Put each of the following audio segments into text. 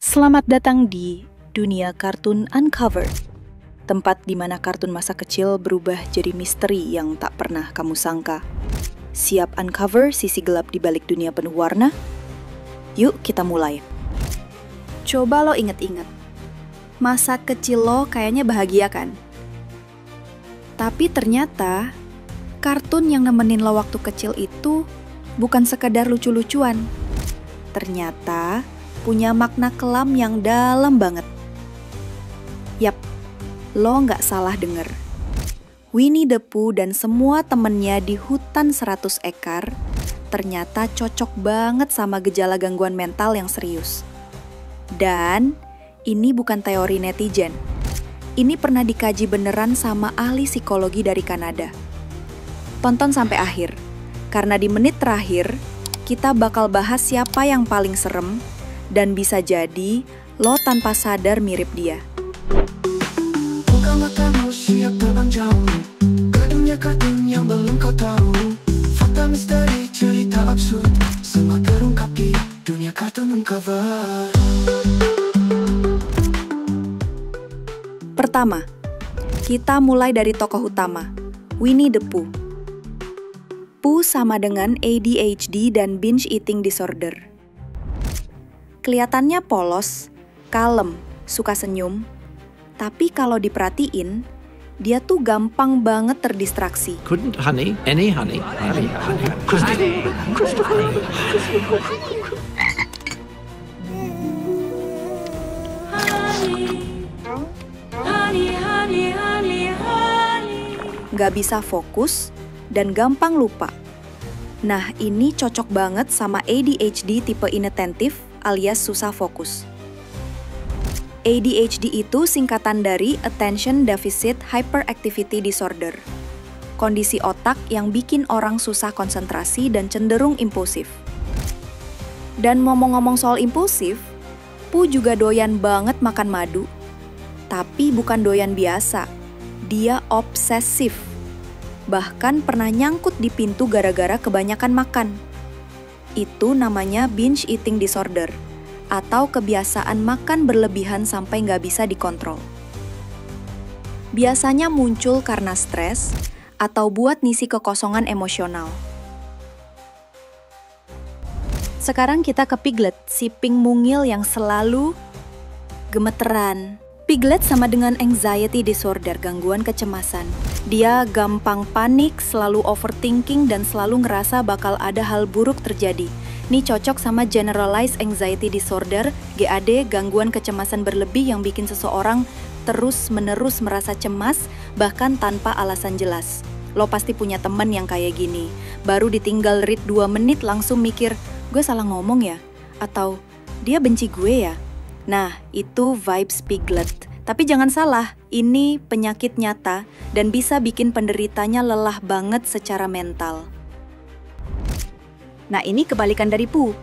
Selamat datang di dunia kartun Uncovered, tempat di mana kartun masa kecil berubah jadi misteri yang tak pernah kamu sangka. Siap uncover sisi gelap di balik dunia penuh warna? Yuk kita mulai. Coba lo inget-inget, masa kecil lo kayaknya bahagia kan? Tapi ternyata, kartun yang nemenin lo waktu kecil itu bukan sekedar lucu-lucuan. Ternyata punya makna kelam yang dalam banget. Yap, lo nggak salah denger. Winnie the Pooh dan semua temennya di hutan 100 ekar ternyata cocok banget sama gejala gangguan mental yang serius. Dan ini bukan teori netizen. Ini pernah dikaji beneran sama ahli psikologi dari Kanada. Tonton sampai akhir, karena di menit terakhir kita bakal bahas siapa yang paling serem, dan bisa jadi lo tanpa sadar mirip dia. Buka matamu, siap terbang jauh ke dunia kartun yang belum kau tahu. Fakta misteri, cerita absurd, semua terungkap di dunia kartun Uncovered. Pertama, kita mulai dari tokoh utama, Winnie the Pooh. Pooh sama dengan ADHD dan binge eating disorder. Kelihatannya polos, kalem, suka senyum, tapi kalau diperhatiin, dia tuh gampang banget terdistraksi. Couldn't honey, any honey, honey, honey, Nggak bisa fokus dan gampang lupa. Nah, ini cocok banget sama ADHD tipe inattentive alias susah fokus. ADHD itu singkatan dari Attention Deficit Hyperactivity Disorder. Kondisi otak yang bikin orang susah konsentrasi dan cenderung impulsif. Dan ngomong-ngomong soal impulsif, Pooh juga doyan banget makan madu. Tapi bukan doyan biasa, dia obsesif. Bahkan pernah nyangkut di pintu gara-gara kebanyakan makan. Itu namanya binge eating disorder, atau kebiasaan makan berlebihan sampai nggak bisa dikontrol. Biasanya muncul karena stres, atau buat ngisi kekosongan emosional. Sekarang kita ke Piglet, si pink mungil yang selalu gemeteran. Piglet sama dengan anxiety disorder, gangguan kecemasan. Dia gampang panik, selalu overthinking, dan selalu ngerasa bakal ada hal buruk terjadi. Ini cocok sama generalized anxiety disorder, GAD, gangguan kecemasan berlebih yang bikin seseorang terus-menerus merasa cemas, bahkan tanpa alasan jelas. Lo pasti punya temen yang kayak gini. Baru ditinggal read 2 menit langsung mikir, gue salah ngomong ya? Atau, dia benci gue ya? Nah, itu vibes Piglet. Tapi jangan salah, ini penyakit nyata dan bisa bikin penderitanya lelah banget secara mental. Nah, ini kebalikan dari Pooh.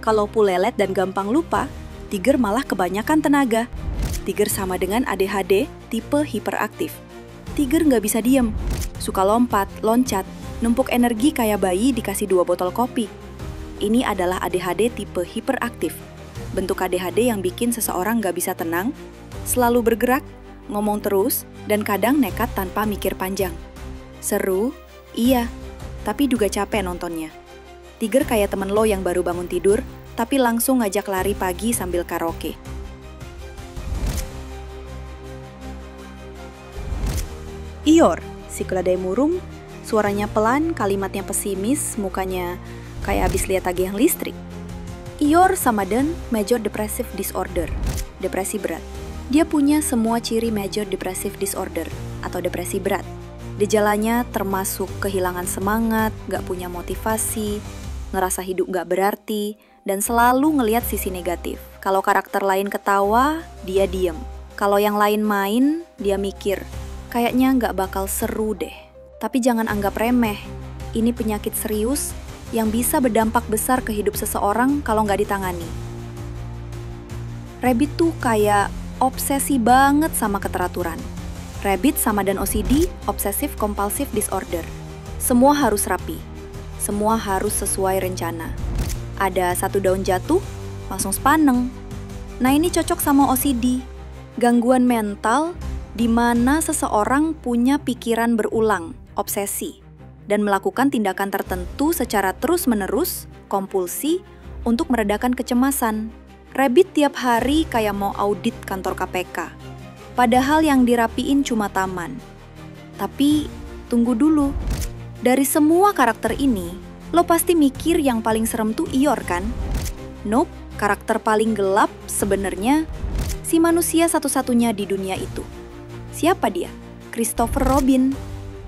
Kalau Pooh lelet dan gampang lupa, Tiger malah kebanyakan tenaga. Tiger sama dengan ADHD tipe hiperaktif. Tiger nggak bisa diem, suka lompat, loncat, numpuk energi kayak bayi dikasih 2 botol kopi. Ini adalah ADHD tipe hiperaktif. Bentuk ADHD yang bikin seseorang nggak bisa tenang, selalu bergerak, ngomong terus, dan kadang nekat tanpa mikir panjang. Seru? Iya, tapi juga capek nontonnya. Tiger kayak temen lo yang baru bangun tidur, tapi langsung ngajak lari pagi sambil karaoke. Eeyore, si keledai murung, suaranya pelan, kalimatnya pesimis, mukanya kayak abis lihat tagihan listrik. Eeyore sama dengan Major Depressive Disorder, depresi berat. Dia punya semua ciri Major Depressive Disorder atau depresi berat. Gejalanya termasuk kehilangan semangat, gak punya motivasi, ngerasa hidup gak berarti, dan selalu ngelihat sisi negatif. Kalau karakter lain ketawa, dia diem. Kalau yang lain main, dia mikir, kayaknya gak bakal seru deh. Tapi jangan anggap remeh, ini penyakit serius yang bisa berdampak besar ke hidup seseorang kalau nggak ditangani. Rabbit tuh kayak obsesi banget sama keteraturan. Rabbit sama dan OCD, Obsessive Compulsive Disorder. Semua harus rapi, semua harus sesuai rencana. Ada 1 daun jatuh, langsung sepaneng. Nah, ini cocok sama OCD, gangguan mental di mana seseorang punya pikiran berulang, obsesi, dan melakukan tindakan tertentu secara terus-menerus, kompulsi, untuk meredakan kecemasan. Rabbit tiap hari kayak mau audit kantor KPK, padahal yang dirapiin cuma taman. Tapi, tunggu dulu. Dari semua karakter ini, lo pasti mikir yang paling serem tuh Eeyore kan? Nope, karakter paling gelap sebenarnya si manusia satu-satunya di dunia itu. Siapa dia? Christopher Robin.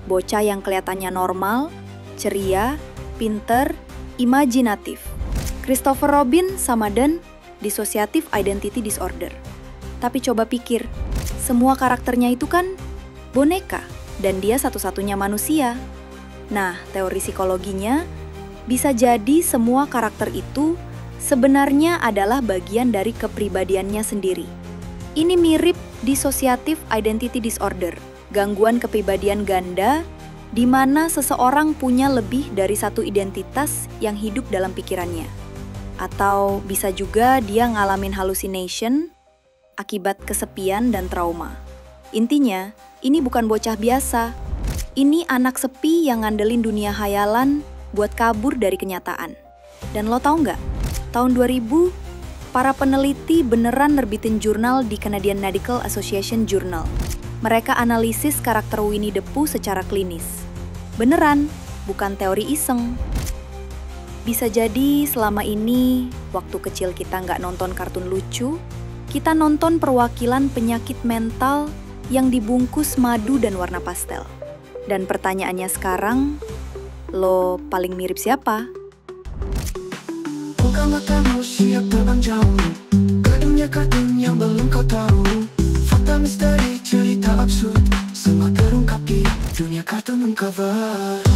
Bocah yang kelihatannya normal, ceria, pinter, imajinatif. Christopher Robin sama dan dissociative identity disorder. Tapi coba pikir, semua karakternya itu kan boneka, dan dia satu-satunya manusia. Nah, teori psikologinya bisa jadi semua karakter itu sebenarnya adalah bagian dari kepribadiannya sendiri. Ini mirip dissociative identity disorder, gangguan kepribadian ganda, di mana seseorang punya lebih dari satu identitas yang hidup dalam pikirannya. Atau bisa juga dia ngalamin hallucination akibat kesepian dan trauma. Intinya, ini bukan bocah biasa. Ini anak sepi yang ngandelin dunia hayalan buat kabur dari kenyataan. Dan lo tau nggak? Tahun 2000, para peneliti beneran nerbitin jurnal di Canadian Medical Association Journal. Mereka analisis karakter Winnie the Pooh secara klinis. Beneran, bukan teori iseng. Bisa jadi selama ini, waktu kecil kita nggak nonton kartun lucu, kita nonton perwakilan penyakit mental yang dibungkus madu dan warna pastel. Dan pertanyaannya sekarang, lo paling mirip siapa? Buka matamu, siap terbang jauh ke dunia kartun yang belum kau tahu. Fakta misteri, cerita absurd, semua terungkap di dunia kartun Uncover.